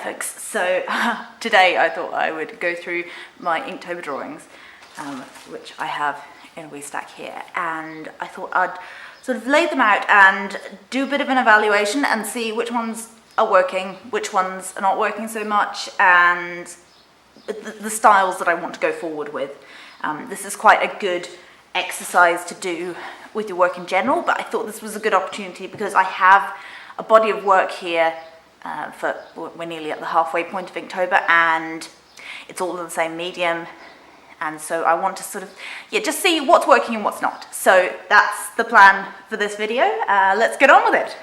graphics. So today I thought I would go through my Inktober drawings, which I have in a wee stack here, and I thought I'd sort of lay them out and do a bit of an evaluation and see which ones are working, which ones are not working so much, and the styles that I want to go forward with. This is quite a good exercise to do with your work in general, but I thought this was a good opportunity because I have a body of work here we're nearly at the halfway point of Inktober, and it's all in the same medium, and so I want to sort of, just see what's working and what's not. So that's the plan for this video. Let's get on with it.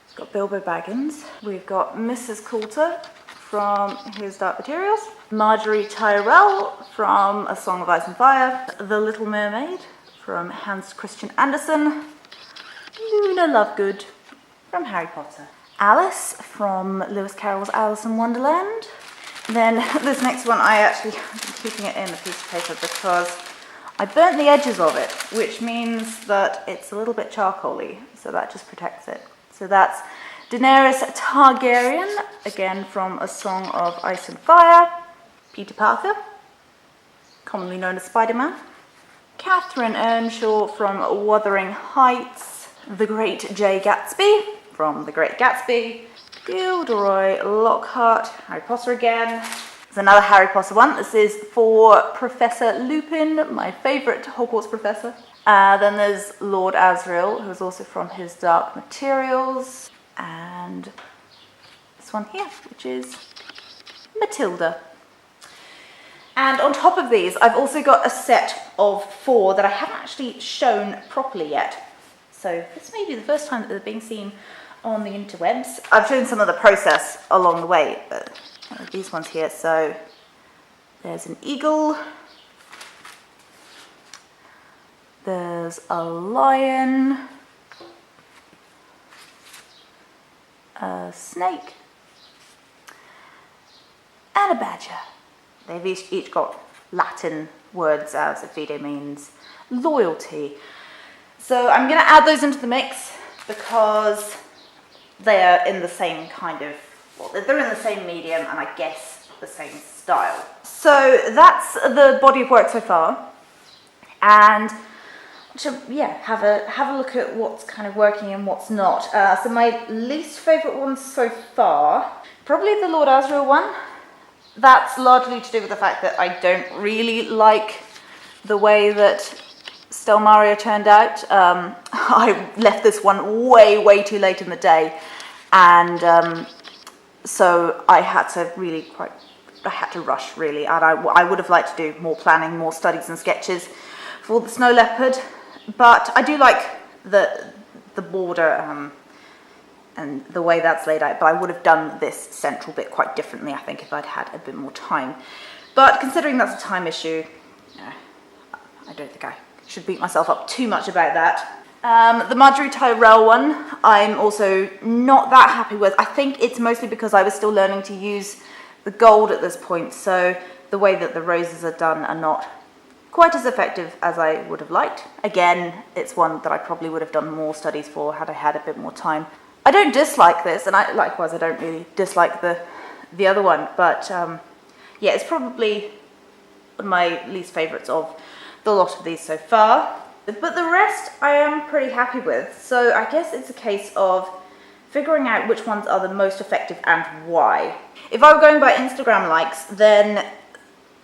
We've got Bilbo Baggins, we've got Mrs. Coulter from His Dark Materials, Marjorie Tyrrell from A Song of Ice and Fire, The Little Mermaid from Hans Christian Andersen, Luna Lovegood from Harry Potter, Alice from Lewis Carroll's Alice in Wonderland. Then this next one, I'm keeping it in a piece of paper because I burnt the edges of it, which means that it's a little bit charcoaly, so that just protects it. So that's Daenerys Targaryen, again from A Song of Ice and Fire, Peter Parker, commonly known as Spider-Man, Catherine Earnshaw from Wuthering Heights, the Great J. Gatsby from The Great Gatsby, Gilderoy Lockhart, Harry Potter again. There's another Harry Potter one. This is for Professor Lupin, my favourite Hogwarts professor. Then there's Lord Asriel, who's also from His Dark Materials. And this one here, which is Matilda. And on top of these, I've also got a set of 4 that I haven't actually shown properly yet. So this may be the first time that they're being seen on the interwebs. I've shown some of the process along the way, but these ones here. So there's an eagle, there's a lion, a snake, and a badger. They've each got Latin words, as fide means loyalty. So I'm going to add those into the mix because they are in the same kind of, they're in the same medium and I guess the same style. So that's the body of work so far, and have a look at what's kind of working and what's not. So my least favourite ones so far, probably the Lord Asriel one. That's largely to do with the fact that I don't really like the way that Stelmaria turned out. I left this one way too late in the day, and so I had to rush really, and I would have liked to do more planning, more studies and sketches for the Snow Leopard, but I do like the border and the way that's laid out, but I would have done this central bit quite differently, I think, if I'd had a bit more time. But considering that's a time issue, I don't think I should beat myself up too much about that. The Marjorie Tyrrell one, I'm also not that happy with. I think it's mostly because I was still learning to use the gold at this point, so the way that the roses are done are not quite as effective as I would have liked. Again, it's one that I probably would have done more studies for had I had a bit more time. I don't dislike this, and likewise I don't really dislike the other one, but it's probably one of my least favourites of the lot of these so far. But the rest I am pretty happy with, so I guess it's a case of figuring out which ones are the most effective and why. If I were going by Instagram likes, then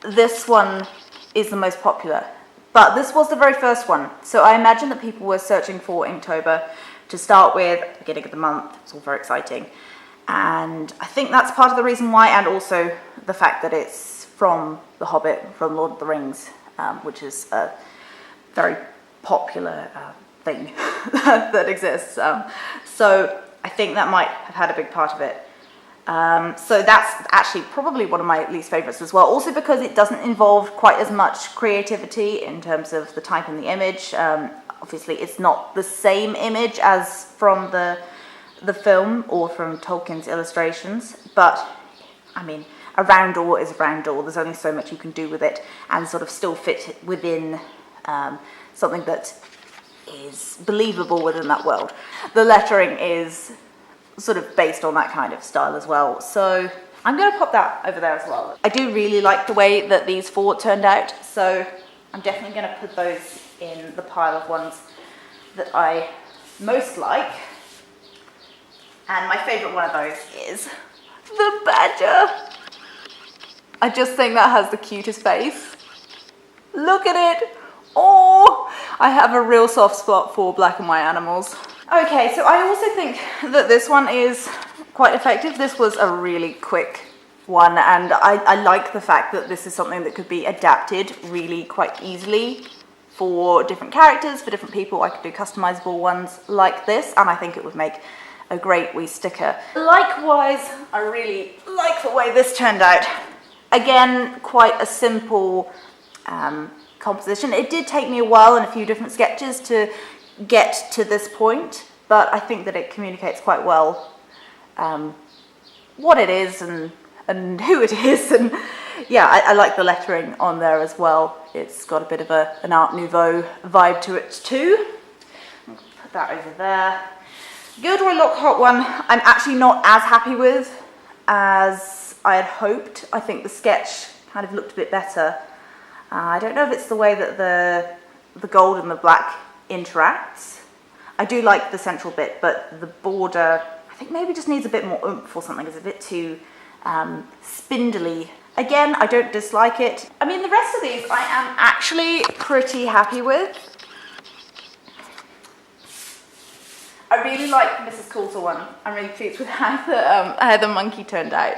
this one is the most popular, but this was the very first one, so I imagine that people were searching for Inktober to start with, beginning of the month. It's all very exciting, and I think that's part of the reason why, and also the fact that it's from The Hobbit, from Lord of the Rings, which is a very popular thing that exists. So I think that might have had a big part of it. So that's actually probably one of my least favourites as well, also because it doesn't involve quite as much creativity in terms of the type and the image. Obviously it's not the same image as from the film or from Tolkien's illustrations, but I mean, a round door is a round door. There's only so much you can do with it and sort of still fit within something that is believable within that world. The lettering is sort of based on that kind of style as well. So I'm going to pop that over there as well. I do really like the way that these 4 turned out, so I'm definitely going to put those in the pile of ones that I most like. And my favourite one of those is the badger. I just think that has the cutest face. Look at it. Oh, I have a real soft spot for black and white animals. Okay, so I also think that this one is quite effective. This was a really quick one, and I like the fact that this is something that could be adapted really quite easily for different characters, for different people. I could do customizable ones like this, and I think it would make a great wee sticker. Likewise, I really like the way this turned out. Again, quite a simple composition. It did take me a while and a few different sketches to get to this point, but I think that it communicates quite well what it is and who it is, and yeah, I like the lettering on there as well. It's got a bit of an Art Nouveau vibe to it too. I'll put that over there. Gilderoy Lockhart one I'm actually not as happy with as I had hoped. I think the sketch kind of looked a bit better. I don't know if it's the way that the gold and the black interacts. I do like the central bit, but the border I think maybe just needs a bit more oomph or something. It's a bit too spindly. Again, I don't dislike it. I mean, the rest of these I am actually pretty happy with. I really like Mrs. Coulter one. I'm really pleased with how the monkey turned out,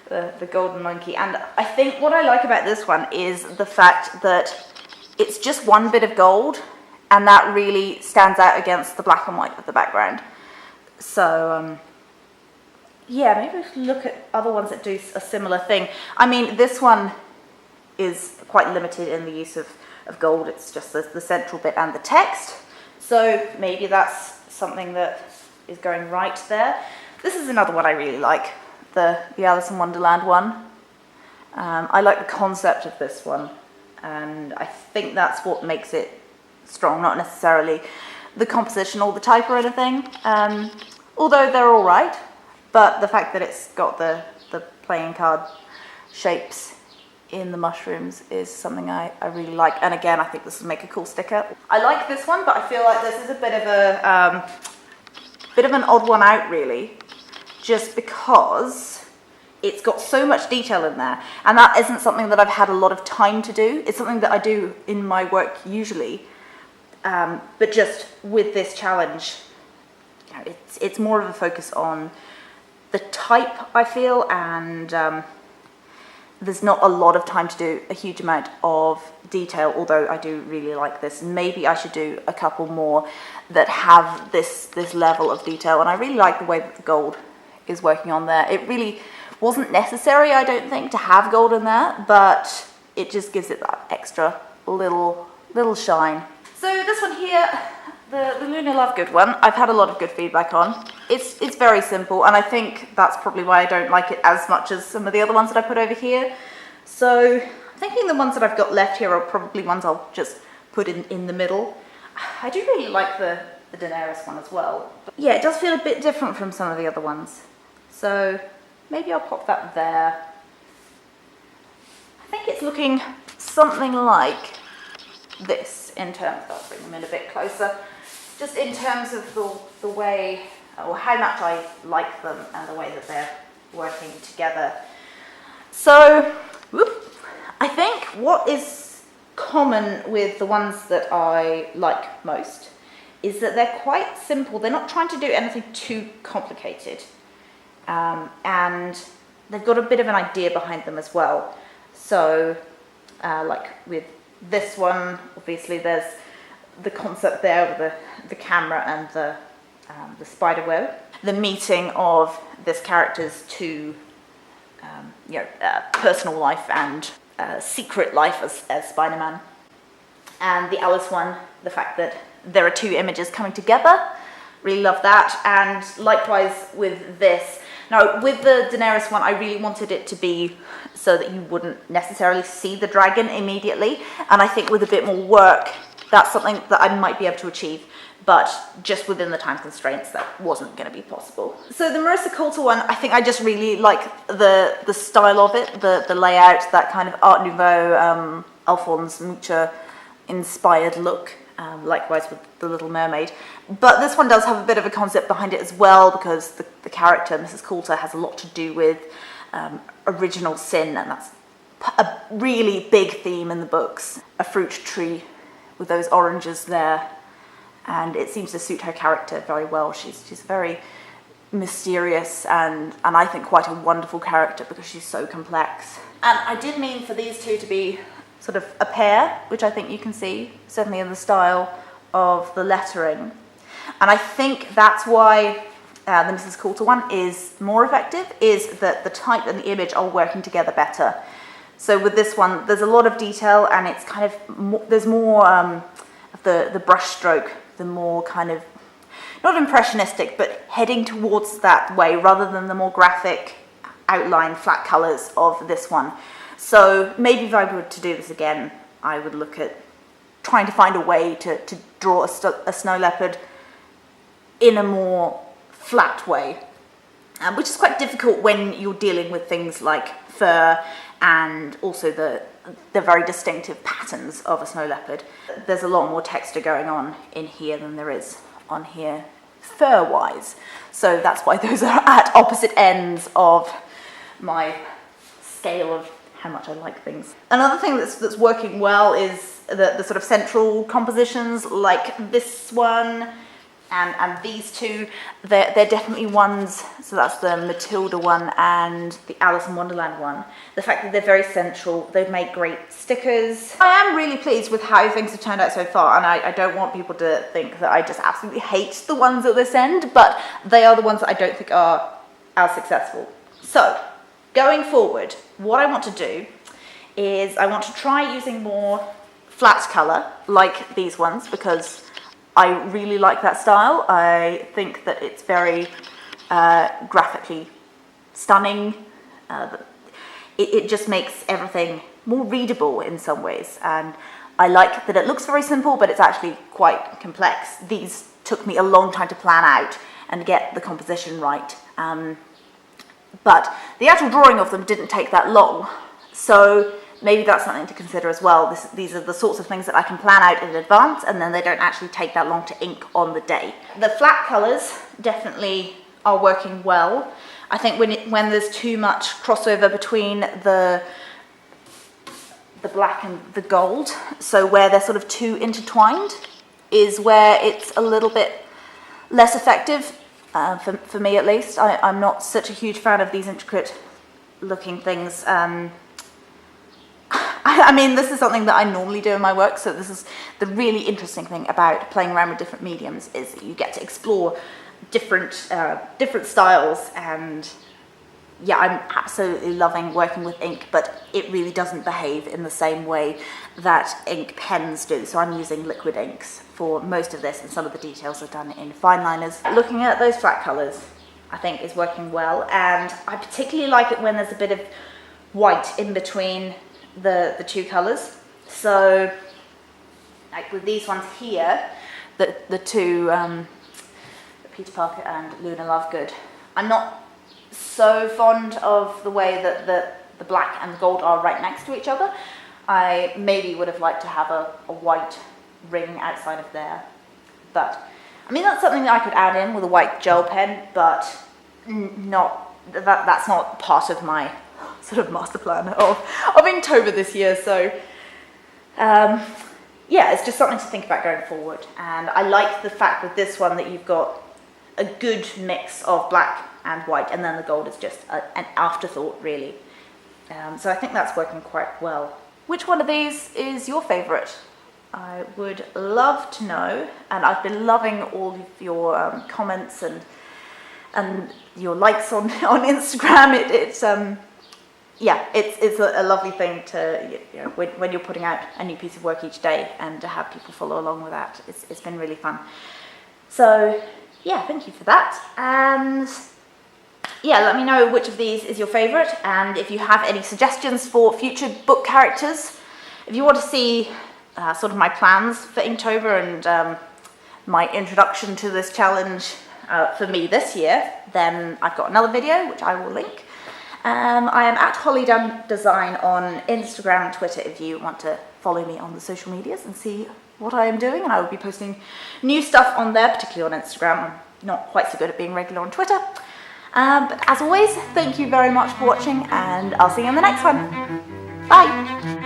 the golden monkey. And I think what I like about this one is the fact that it's just one bit of gold, and that really stands out against the black and white of the background. So, yeah, maybe we should look at other ones that do a similar thing. I mean, this one is quite limited in the use of gold. It's just the central bit and the text. So maybe that's something that is going right there. This is another one I really like, the Alice in Wonderland one. I like the concept of this one, and I think that's what makes it strong, not necessarily the composition or the type or anything, although they're all right. But the fact that it's got the playing card shapes in the mushrooms is something I really like. And again, I think this would make a cool sticker. I like this one, but I feel like this is a bit of an odd one out, really, just because it's got so much detail in there, and that isn't something that I've had a lot of time to do. It's something that I do in my work usually, but just with this challenge, you know, it's more of a focus on the type, I feel, and there's not a lot of time to do a huge amount of detail, although I do really like this. Maybe I should do a couple more that have this level of detail, and I really like the way that the gold is working on there. It really wasn't necessary, I don't think, to have gold in there, but it just gives it that extra little shine. So this one here, the Luna Lovegood one, I've had a lot of good feedback on. It's very simple, and I think that's probably why I don't like it as much as some of the other ones that I put over here. So I'm thinking the ones that I've got left here are probably ones I'll just put in the middle. I do really like the Daenerys one as well. But yeah, it does feel a bit different from some of the other ones. So maybe I'll pop that there. I think it's looking something like this in terms, I'll bring them in a bit closer, just in terms of the way, or how much I like them and the way that they're working together. So, I think what is common with the ones that I like most is that they're quite simple. They're not trying to do anything too complicated, and they've got a bit of an idea behind them as well. So, like with this one, obviously there's the concept there with the camera and the spider web. The meeting of this character's two personal life and secret life as Spider-Man. And the Alice one, the fact that there are two images coming together, really love that. And likewise with this. Now with the Daenerys one, I really wanted it to be so that you wouldn't necessarily see the dragon immediately, and I think with a bit more work that's something that I might be able to achieve but just within the time constraints that wasn't going to be possible. So the Marissa Coulter one, I think I just really like the style of it, the layout, that kind of Art Nouveau, Alphonse Mucha inspired look, likewise with The Little Mermaid. But this one does have a bit of a concept behind it as well, because the character, Mrs. Coulter, has a lot to do with original sin, and that's a really big theme in the books. A fruit tree with those oranges there, and it seems to suit her character very well. She's very mysterious and I think quite a wonderful character because she's so complex. And I did mean for these two to be sort of a pair, which I think you can see, certainly in the style of the lettering. And I think that's why the Mrs. Coulter one is more effective, is that the type and the image are working together better. So with this one, there's a lot of detail, and it's kind of, there's more of the brush stroke, the more kind of, not impressionistic, but heading towards that way, rather than the more graphic outline, flat colours of this one. So maybe if I were to do this again, I would look at trying to find a way to draw a snow leopard in a more flat way, which is quite difficult when you're dealing with things like fur and also the very distinctive patterns of a snow leopard. There's a lot more texture going on in here than there is on here fur-wise. So that's why those are at opposite ends of my scale of how much I like things. Another thing that's working well is the sort of central compositions, like this one and these two. They're definitely ones, so that's the Matilda one and the Alice in Wonderland one. The fact that they're very central, they've made great stickers. I am really pleased with how things have turned out so far, and I don't want people to think that I just absolutely hate the ones at this end, but they are the ones that I don't think are as successful. So, going forward, what I want to do is I want to try using more flat colour, like these ones, because I really like that style. I think that it's very graphically stunning. It just makes everything more readable in some ways. And I like that it looks very simple, but it's actually quite complex. These took me a long time to plan out and get the composition right. But the actual drawing of them didn't take that long. So maybe that's something to consider as well. These are the sorts of things that I can plan out in advance, and then they don't actually take that long to ink on the day. The flat colours definitely are working well. I think when there's too much crossover between the black and the gold, so where they're sort of too intertwined, is where it's a little bit less effective, for me at least. I'm not such a huge fan of these intricate looking things. I mean, this is something that I normally do in my work, so this is the really interesting thing about playing around with different mediums, is that you get to explore different styles. And yeah, I'm absolutely loving working with ink, but it really doesn't behave in the same way that ink pens do. So I'm using liquid inks for most of this, and some of the details are done in fine liners. Looking at those flat colours, I think is working well, and I particularly like it when there's a bit of white in between the two colours. So like with these ones here, the two Peter Parker and Luna Lovegood, I'm not so fond of the way that the black and the gold are right next to each other. I maybe would have liked to have a white ring outside of there, but I mean, that's something that I could add in with a white gel pen, but that's not part of my sort of master plan of Inktober this year. So yeah, it's just something to think about going forward. And I like the fact with this one that you've got a good mix of black and white, and then the gold is just an afterthought, really. So I think that's working quite well. Which one of these is your favourite? I would love to know, and I've been loving all of your comments and your likes on Instagram. It's a lovely thing to, you know, when you're putting out a new piece of work each day, and to have people follow along with that. It's been really fun. So yeah, thank you for that. And yeah, let me know which of these is your favourite, and if you have any suggestions for future book characters. If you want to see sort of my plans for Inktober and my introduction to this challenge for me this year, then I've got another video which I will link. I am at Holly Dunn Design on Instagram and Twitter if you want to follow me on the social medias and see what I am doing, and I will be posting new stuff on there, particularly on Instagram. I'm not quite so good at being regular on Twitter. But as always, thank you very much for watching, and I'll see you in the next one. Bye!